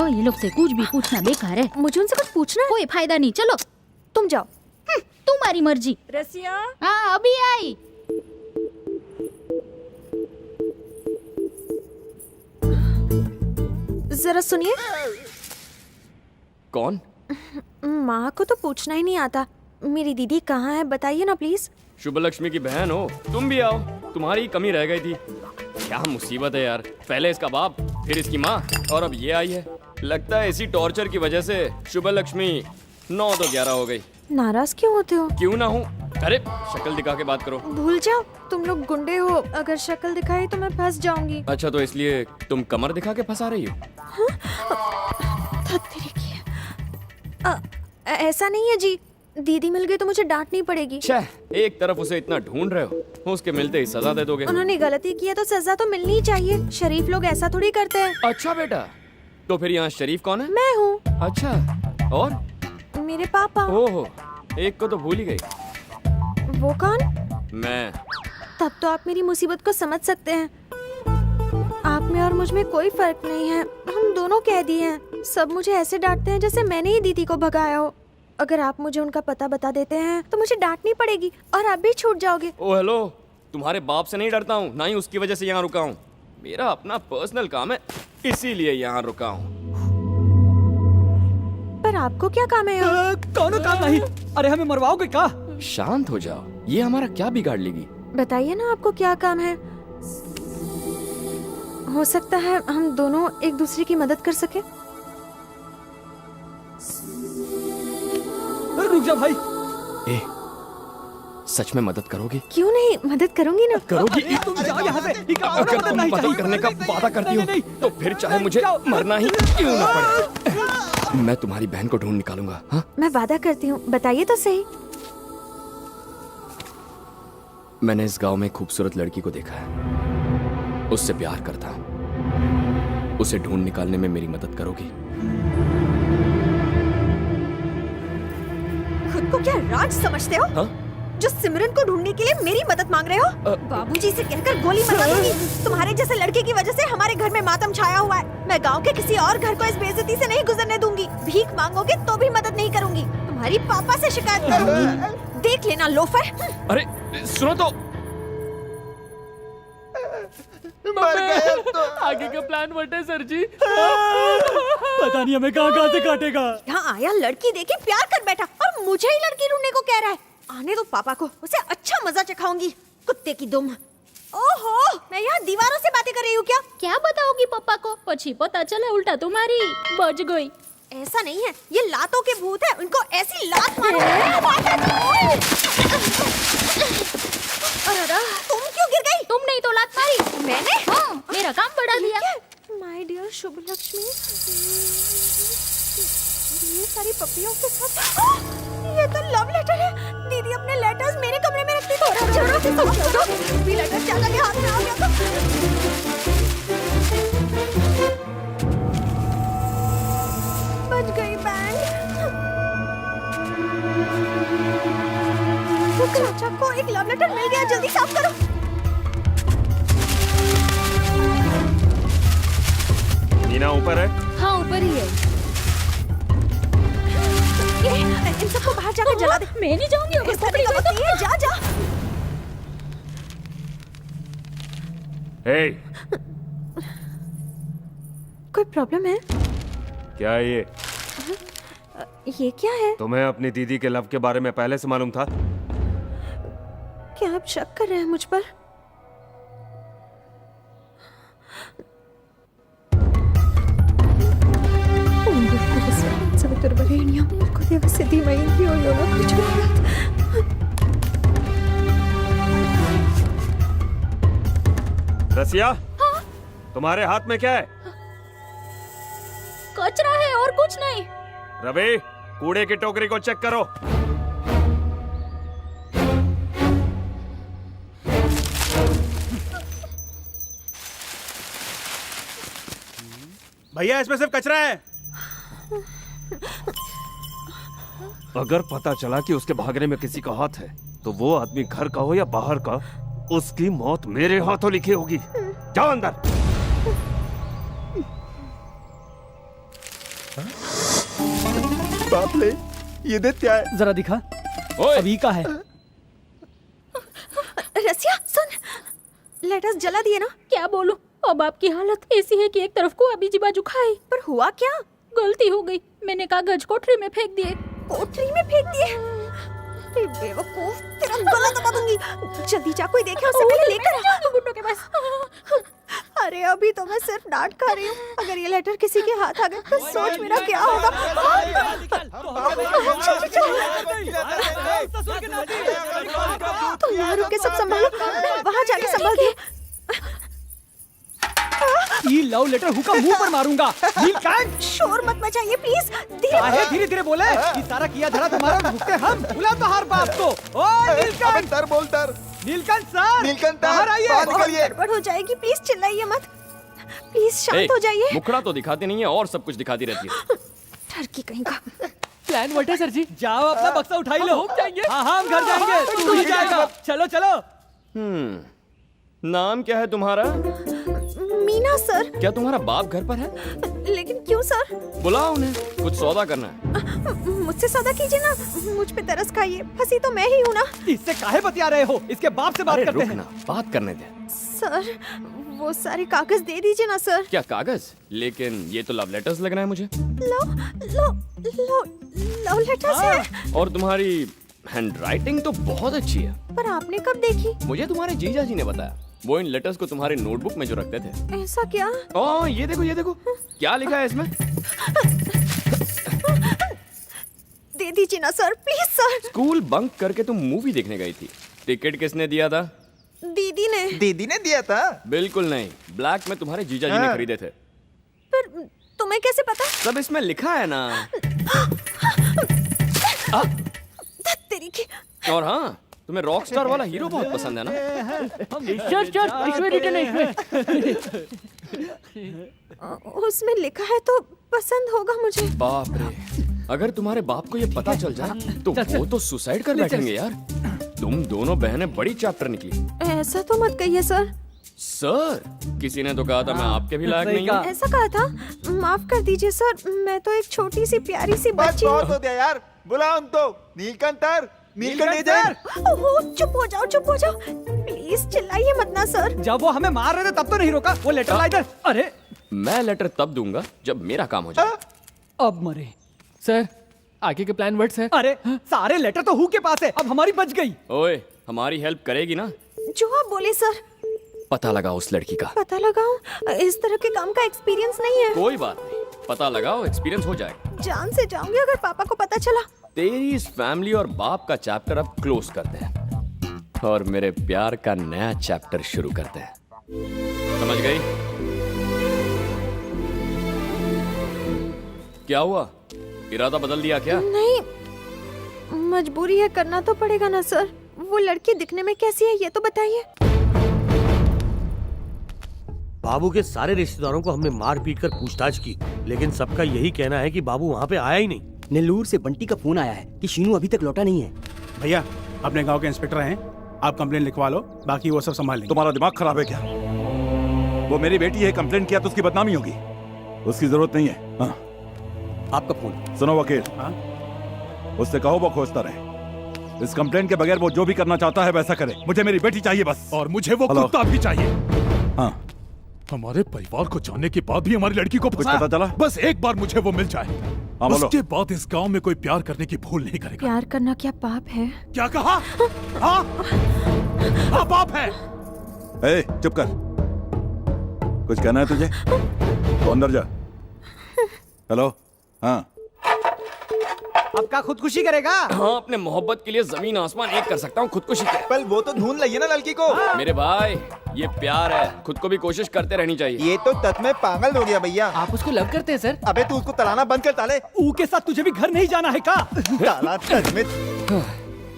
ये लोग से कुछ भी पूछना बेकार है। मुझे उनसे कुछ पूछना है? कोई फायदा नहीं, चलो तुम जाओ। तुम्हारी मर्जी। रसिया, हाँ अभी आई। जरा सुनिए। कौन? माँ को तो पूछना ही नहीं आता। मेरी दीदी कहाँ है बताइए ना प्लीज। शुभ लक्ष्मी की बहन हो तुम भी आओ, तुम्हारी कमी रह गई थी। क्या मुसीबत है यार, पहले इसका बाप फिर इसकी माँ और अब ये आई है। लगता है इसी टॉर्चर की वजह से शुभ लक्ष्मी 9 तो 11 हो गई। नाराज क्यों होते हो? क्यों ना हूँ, अरे शक्ल दिखा के बात करो। भूल जाओ, तुम लोग गुंडे हो। अगर शक्ल दिखाई तो मैं फंस जाऊंगी। अच्छा तो इसलिए तुम कमर दिखा के फंसा रही हो? ऐसा नहीं है जी, दीदी मिल गई तो मुझे डांटनी पड़ेगी। छह, एक तरफ उसे इतना ढूंढ रहे हो, उसके मिलते ही सजा दे दोगे। उन्होंने गलती की है तो सजा तो मिलनी ही चाहिए। शरीफ लोग ऐसा थोड़ी करते हैं। अच्छा बेटा, तो फिर यहाँ शरीफ कौन है? मैं हूँ। अच्छा, और? मेरे पापा। ओहो, एक को तो भूल ही गई। वो कौन? मैं। तब तो आप मेरी मुसीबत को समझ सकते हैं। आप में और मुझ में कोई फर्क नहीं है, हम दोनों कैदी हैं। सब मुझे ऐसे डांटते हैं जैसे मैंने ही दीदी को भगाया हो। अगर आप मुझे उनका पता बता देते हैं तो मुझे डांटनी पड़ेगी और आप भी छूट जाओगे। ओ हेलो, तुम्हारे बाप से नहीं डरता हूँ, ना ही उसकी वजह से यहाँ रुका हूँ। मेरा अपना पर्सनल काम है, इसीलिए यहाँ रुका हूँ। पर आपको क्या काम है? कौन काम नहीं? अरे हमें मरवाओगे क्या? शांत हो जाओ, ये हमारा क्या बिगाड़ लेगी? बताइए ना आपको क्या काम है। हो सकता है हम दोनों एक दूसरे की मदद कर सके। रुक जा भाई। ए, सच में मदद करोगी? क्यों नहीं, मदद करूंगी ना। करोगी? तुम जाओ यहाँ से। अगर तुम मदद करने का वादा करती हो तो फिर चाहे मुझे मरना ही क्यों ना पड़े, मैं तुम्हारी बहन को ढूंढ निकालूंगा। हाँ? मैं वादा करती हूँ, बताइए तो सही। मैंने इस गांव में एक खूबसूरत लड़की को देखा है, उससे प्यार करता हूँ। उसे ढूंढ निकालने में मेरी मदद करोगी? खुद को क्या राज समझते हो? हाँ? जो सिमरन को ढूंढने के लिए मेरी मदद मांग रहे हो? बाबूजी से कहकर गोली मरवा दूंगी। तुम्हारे जैसे लड़के की वजह से हमारे घर में मातम छाया हुआ है। मैं गांव के किसी और घर को इस बेइज्जती से नहीं गुजरने दूंगी। भीख मांगोगे तो भी मदद नहीं करूंगी। तुम्हारी पापा से शिकायत करूंगी। देख लेना लोफर। अरे सुनो तो, मर गए तो आगे का प्लान व्हाट है सर जी? पता नहीं हमें कहाँ से काटेगा। यहाँ आया लड़की देखे प्यार कर बैठा और मुझे ही लड़की ढूंढने को कह रहा है। आने दो पापा को, उसे अच्छा मजा चखाऊंगी। कुत्ते की दुम। ओहो, मैं यहाँ दीवारों से बातें कर रही हूँ क्या? क्या बताओगी पापा को? पछी पता चला उल्टा तुम्हारी बच गई। ऐसा नहीं है, ये लातों के भूत है। उनको ऐसी लात मारो। अरे तुम क्यों गिर गई? तुमने ही तो लात मारी। मैंने? हाँ, मेरा काम बढ़ा दिया। माय डियर शुभ लक्ष्मी, ये सारी पपियों के साथ ये तो लव लेटर है। दीदी अपने लेटर्स मेरे कमरे में रखती थी। जरूर से समझो, भी लेटर चाचा के हाथ में आ गया तो बच गई बैंड। चाचा को एक लव लेटर मिल गया, जल्दी साफ करो। मीना ऊपर है? हाँ ऊपर ही है। इन सबको बाहर जाकर जला दे। मैं नहीं जाऊंगी, अगर पकड़ी गई तो। जा जा। हे, कोई प्रॉब्लम है? क्या है ये? ये क्या है? तुम्हें अपनी दीदी के लव के बारे में पहले से मालूम था? क्या आप शक कर रहे हैं मुझ पर? रसिया, हाँ? तुम्हारे हाथ में क्या है? कचरा है और कुछ नहीं। रवि, कूड़े की टोकरी को चेक करो। भैया इसमें सिर्फ कचरा है। अगर पता चला कि उसके भागने में किसी का हाथ है तो वो आदमी घर का हो या बाहर का, उसकी मौत मेरे हाथों लिखी होगी। जाओ अंदर। बाप रे, ये देख क्या है? जरा दिखा। ओए अभी का है। रसिया सुन, लेटर्स जला दिए ना? क्या बोलूं, अब आपकी हालत ऐसी है कि एक तरफ को अभी जी बाजू खाई। पर हुआ क्या? गलती हो गई, मैंने कागज कोठरी में फेंक दिए। कोठरी में फेंक दिए? अरे बेवकूफ, तेरा गला दबा दूंगी। जल्दी जा, कोई देखे उससे पहले लेकर आ। गुड्डो के पास। अरे अभी तो मैं सिर्फ डांट खा रही हूँ, अगर ये लेटर किसी के हाथ आ गए तो सोच मेरा क्या होगा। तुम यहाँ रुक के सब संभालो, मैं वहाँ जाके संभालती हूँ। ये लव लेटर हुका मुंह पर मारूंगा। नीलकंठ, शोर मत मचाइए प्लीज, धीरे काहे धीरे-धीरे बोले? ये सारा किया धरा तुम्हारा भुगते हम। बुला तो हर बाप को। ओए नीलकंठ, तर बोल तर। नीलकंठ सर, नीलकंठ बाहर तर, आइए। बाहर बहुत निकलिए। गड़बड़ हो जाएगी, प्लीज चिल्लाइए मत, प्लीज शांत हो जाइए। मुखड़ा तो दिखाती नहीं है और सब कुछ दिखाती रहती है। ठरकी कहीं का। प्लान व्हाट है सर जी? जाओ अपना बक्सा उठाई लो। हम जाएंगे। हाँ हम घर जाएंगे, तू ही जाएगा। चलो चलो। नाम क्या है तुम्हारा? मीना सर। क्या तुम्हारा बाप घर पर है? लेकिन क्यों सर? बुलाओ उन्हें, कुछ सौदा करना है। मुझसे सौदा कीजिए ना, मुझ पे तरस खाइए, फंसी तो मैं ही हूँ ना। इससे काहे बतिया रहे हो? इसके बाप से बात अरे करते रुक हैं। ना, बात करने दे। सर वो सारे कागज दे दीजिए ना सर। क्या कागज? लेकिन ये तो लव लेटर्स लग रहे हैं मुझे। लो लो लो लव लेटर्स है। और तुम्हारी हैंडराइटिंग तो बहुत अच्छी है। पर आपने कब देखी? मुझे तुम्हारे जीजा जी ने बताया, वो इन लेटर्स को तुम्हारे नोटबुक में जो रखते थे। ऐसा क्या? ओ ये देखो क्या लिखा है इसमें। दे दीजिए ना sir, please sir. School bunk करके तुम मूवी देखने गई थी, टिकट किसने दिया था? दीदी ने। दीदी ने दिया था। बिल्कुल नहीं, ब्लैक में तुम्हारे जीजा जी ने खरीदे थे। पर तुम्हें कैसे पता? सब इसमें लिखा है ना। तेरी की। और हाँ, तुम्हें रॉकस्टार वाला हीरो बहुत पसंद है ना? सर इसमें रिटर्न है इसमें। उसमें लिखा है तो पसंद होगा मुझे। बाप रे, अगर तुम्हारे बाप को ये पता चल जाए तो वो तो सुसाइड कर बैठेंगे यार। तुम दोनों बहनें बड़ी चैप्टर निकली। ऐसा तो मत कहिए सर। सर, किसी ने तो कहा था मैं आपके भी लायक नहीं हूँ। ऐसा कहा था? माफ कर दीजिए सर, मैं तो एक छोटी सी प्यारी सी बस बच्ची बहुत हूँ। हो गया यार, बुलाओ हम तो। नीलकंठ तर, नीलकंठ इधर। ओहो, चुप हो जाओ प्लीज, चिल्लाइए मत ना सर। जब वो हमें मार रहे थे तब तो नहीं रोका। वो लेटर ला इधर। अरे मैं लेटर तब दूंगा जब मेरा काम हो जाए। अब मरे। सर आगे के प्लान व्हाट है? अरे सारे लेटर तो हु के पास है, अब हमारी बच गई। ओए, हमारी हेल्प करेगी ना? जो आप बोले सर। पता लगाओ उस लड़की का। पता लगाऊं? इस तरह के काम का एक्सपीरियंस नहीं है। कोई बात नहीं, पता लगाओ, एक्सपीरियंस हो जाएगा। जान से जाऊंगी अगर पापा को पता चला। तेरी इस फैमिली और बाप का चैप्टर अब क्लोज करते हैं और मेरे प्यार का नया चैप्टर शुरू करते हैं। समझ गई? क्या हुआ, इरादा बदल दिया क्या? नहीं, मजबूरी है, करना तो पड़ेगा ना सर। वो लड़की दिखने में कैसी है ये तो बताइए। बाबू के सारे रिश्तेदारों को हमने मार पीट कर पूछताछ की, लेकिन सबका यही कहना है कि बाबू वहाँ पे आया ही नहीं। नेल्लूर से बंटी का फोन आया है कि शीनू अभी तक लौटा नहीं है। भैया, अपने गांव के इंस्पेक्टर हैं, आप कंप्लेन लिखवा लो, बाकी वो सब संभाल लेंगे। तुम्हारा दिमाग खराब है क्या? वो मेरी बेटी है, कंप्लेन किया तो उसकी बदनामी होगी। उसकी जरूरत नहीं है। हाँ। आपका फोन। सुनो वकील, हाँ? उससे कहो वो खोजता रहे। इस कंप्लेन के बगैर वो जो भी करना चाहता है वैसा करे। मुझे मेरी बेटी चाहिए बस। और मुझे वो हेलो। कुत्ता भी चाहिए। हाँ। हमारे परिवार को जानने के बाद भी हमारी लड़की को कुछ पता चला? बस एक बार मुझे वो मिल जाए, हाँ, बोलो। उसके बाद इस गांव में कोई प्यार करने की भूल नहीं करेगा। प्यार करना क्या पाप है? क्या कहा? हाँ? हाँ पाप है। ए, चुप कर। कुछ कहना है तुझे तो अंदर जा। हेलो। हाँ। अब का खुदकुशी करेगा? हाँ, अपने मोहब्बत के लिए जमीन आसमान एक कर सकता हूँ, खुदकुशी क्या? पर वो तो ढूंढ लाइए ना लड़की को। मेरे भाई, ये प्यार है, खुद को भी कोशिश करते रहनी चाहिए। ये तो तत में पागल हो गया भैया। आप उसको लव करते हैं सर? अबे तू उसको तलाना बंद कर ताले। ऊ के साथ तुझे भी घर नहीं जाना है का? ताला तत में।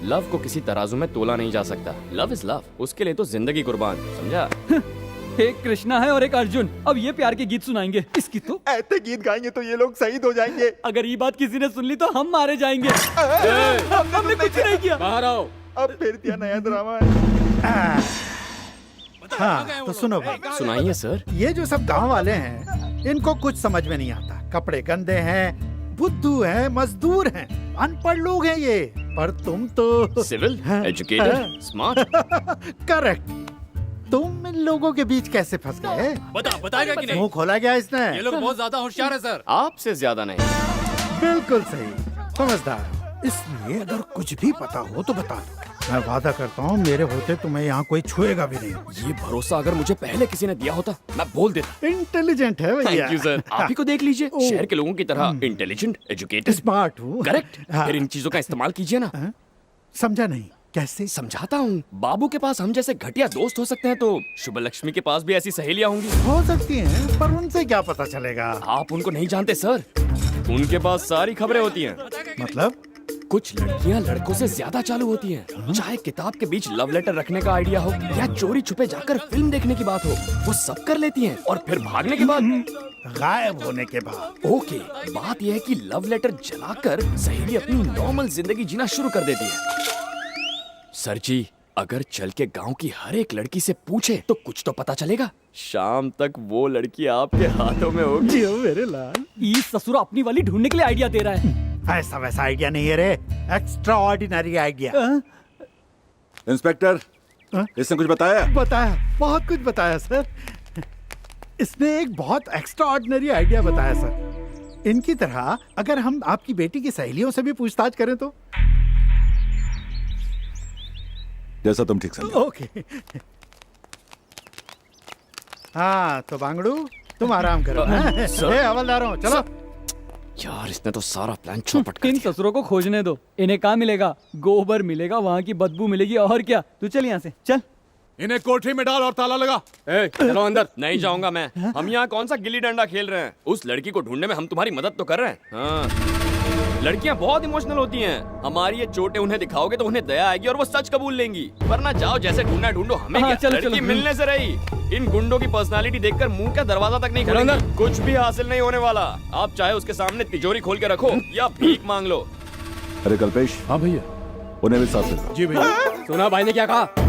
लव को किसी तराजू में तोला नहीं जा सकता। लव इज लव, उसके लिए तो जिंदगी कुर्बान, समझा? एक कृष्णा है और एक अर्जुन, अब ये प्यार के गीत सुनाएंगे। इसकी तो ऐसे गीत गाएंगे तो ये लोग शहीद हो जाएंगे। अगर ये बात किसी ने सुन ली तो हम मारे जाएंगे। हमने कुछ नहीं किया। बाहर आओ। अब फिर क्या नया ड्रामा है? हाँ तो सुनो भाई, सुनाइए सर। ये जो सब गांव वाले हैं इनको कुछ समझ में नहीं आता। कपड़े गंदे हैं, बुद्धू हैं, मजदूर हैं, अनपढ़ लोग हैं ये। पर तुम तो सिविल, हाँ, एजुकेटेड, हाँ। स्मार्ट। करेक्ट। तुम इन लोगों के बीच कैसे फंस गए? बताएगा कि नहीं? मुंह खोला क्या इसने? ये लोग बहुत ज्यादा होशियार है सर। आपसे ज्यादा नहीं। बिल्कुल सही, समझदार। इसलिए अगर कुछ भी पता हो तो बता दो। मैं वादा करता हूँ मेरे होते तुम्हें यहाँ कोई छुएगा भी नहीं। ये भरोसा अगर मुझे पहले किसी ने दिया होता मैं बोल देता। इंटेलिजेंट है भैया। Thank you sir. आप ही को देख लीजिए, शहर के लोगों की तरह इंटेलिजेंट, एजुकेटेड, स्मार्ट हूँ। करेक्ट। हाँ। फिर इन चीजों का इस्तेमाल कीजिए ना। समझा नहीं, कैसे? समझाता हूँ। बाबू के पास हम जैसे घटिया दोस्त हो सकते हैं तो शुभ लक्ष्मी के पास भी ऐसी सहेलियाँ होंगी। हो सकती हैं, पर उनसे क्या पता चलेगा? आप उनको नहीं जानते सर, उनके पास सारी खबरें होती हैं। मतलब? कुछ लड़कियां लड़कों से ज्यादा चालू होती हैं। चाहे किताब के बीच लव लेटर रखने का आइडिया हो या चोरी छुपे जाकर फिल्म देखने की बात हो, वो सब कर लेती हैं। और फिर भागने के बाद, गायब होने के बाद। ओके, बात यह है कि लव लेटर जलाकर सहेली अपनी नॉर्मल जिंदगी जीना शुरू कर देती है। सर जी, अगर चल के गांव की हर एक लड़की से पूछे तो कुछ तो पता चलेगा। शाम तक वो लड़की आपके हाथों में होगी। जियो मेरे लाल। ये ससुरा अपनी वाली ढूंढने के लिए आइडिया दे रहा है। ऐसा वैसा आइडिया नहीं है रे, एक्स्ट्रा ऑर्डिनरी आइडिया। इंस्पेक्टर, इसने कुछ बताया? बताया, बहुत कुछ बताया सर। इसने एक बहुत एक्स्ट्रा ऑर्डिनरी आइडिया बताया सर। इनकी तरह अगर हम आपकी बेटी की सहेलियों से भी पूछताछ करें तो? जैसा तुम ठीक समझो। ओके। हाँ तो बांगड़ू, तुम आराम करो। सर। ए, हवलदारों चलो। यार, इसने तो सारा प्लान चौपट कर इन दिया। ससुरों को खोजने दो। इन्हें कहाँ मिलेगा? गोबर मिलेगा, वहाँ की बदबू मिलेगी, और क्या। तू चल यहाँ से, चल। इन्हें कोठरी में डाल और ताला लगा। चलो अंदर। नहीं जाऊंगा मैं। हम यहाँ कौन सा गिल्ली डंडा खेल रहे हैं? उस लड़की को ढूंढने में हम तुम्हारी मदद तो कर रहे हैं। हाँ। लड़कियां बहुत इमोशनल होती हैं। हमारी ये चोटें उन्हें दिखाओगे तो उन्हें दया आएगी और वो सच कबूल लेंगी। वरना जाओ, जैसे ढूंढना ढूंढो, हमें हाँ, क्या? चलो, लड़की चलो। मिलने से रही। इन गुंडों की पर्सनालिटी देखकर मुंह का दरवाजा तक नहीं खोलेंगे। कुछ भी हासिल नहीं होने वाला। आप चाहे उसके सामने तिजोरी खोल के रखो या भीख मांग लो। अरे कल्पेश। हाँ भैया। उन्हें भी साथ ले लो। जी भैया। सुना भाई ने क्या कहा?